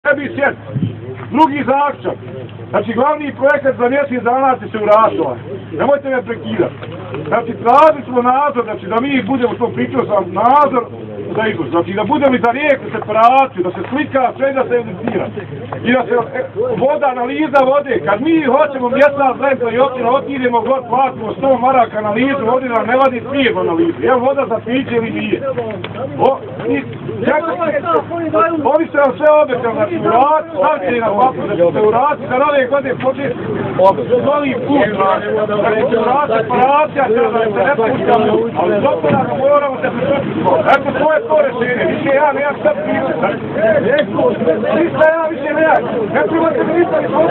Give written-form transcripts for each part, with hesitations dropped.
tebi sjeti. Drugi zaključak. Znači, glavni projekat za mjesec dana će se uraštovati. Nemojte me prekidati. Znači, tražili smo nadzor, znači da mi budemo, to pričao sam, nadzor za izvoz. Znači, da budemo i za rijeku separaciju, da se slika, sve da se evidentira. I da se voda, analiza vode. Kad mi hoćemo mjesna zajedno i općina, otidemo god, platimo 100 maraka analizu, vodi nam ne vadi smijem analizu. Je li voda za piće ili nije? Oni se vam sve obećali, znači urad, stavite na papir da će se urati, da ove godine početi novi put, da će se urati separacija, da se ne puštamo, ali zato da moramo se priprotiti. Eto, to je to rešenje, više ja nemam šta pričati. Ništa ja više nemam, ne primate mi ništa, to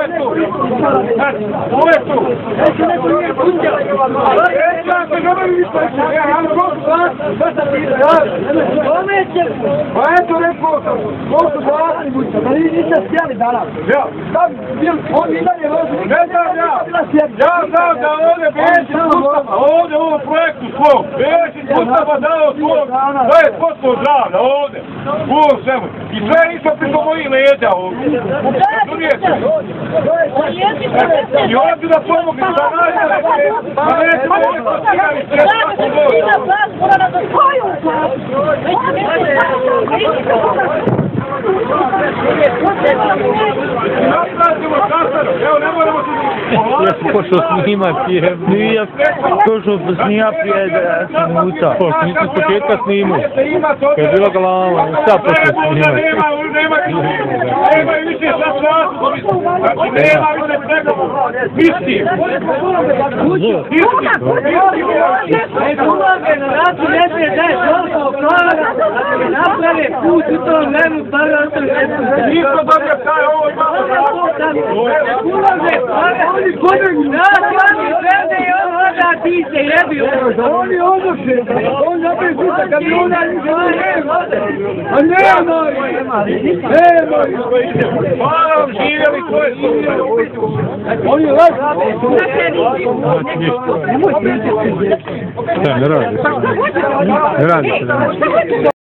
je to. Znači, to je to. Ja se ne mogu ništa, ja ne mogu šta sam pitao. Pa eto rekao sam, koliko glasni buďte, da vi niste sjeli danas. Ja, sad, on i dalje loži. Ne znam ja, ja znam da ovdje Bečić Mustafa, ovdje u ovom projektu svom, Bečić Mustafa dao svog, to je potpuno zdravlja ovdje, u ovom svemu. I sve je išlo preko mojih leđa ovdje. Razumijete? I ovdje da pomogli, da nađe, pa neće nešto cijeli svijet, kako dođe. Ja sam pošao snimati, nije pošao snimati prije 10 minuta. Pošto nisam s početka snimao. Kad je bila glava, sad pošao snimati. Nema više sa času, znači nema više pregovora. Mislim. Naprave put u tom nemu paratu. Nisko dobio taj ovo imamo Ulaze pare, oni kodaju nas, oni žene i on hoda ti se jebi. Oni odoše, on napred puta kad bi ona nema. A nemoj! Hvala vam živjeli koje su. Oni lažu. Ne radi se. Ne radi se.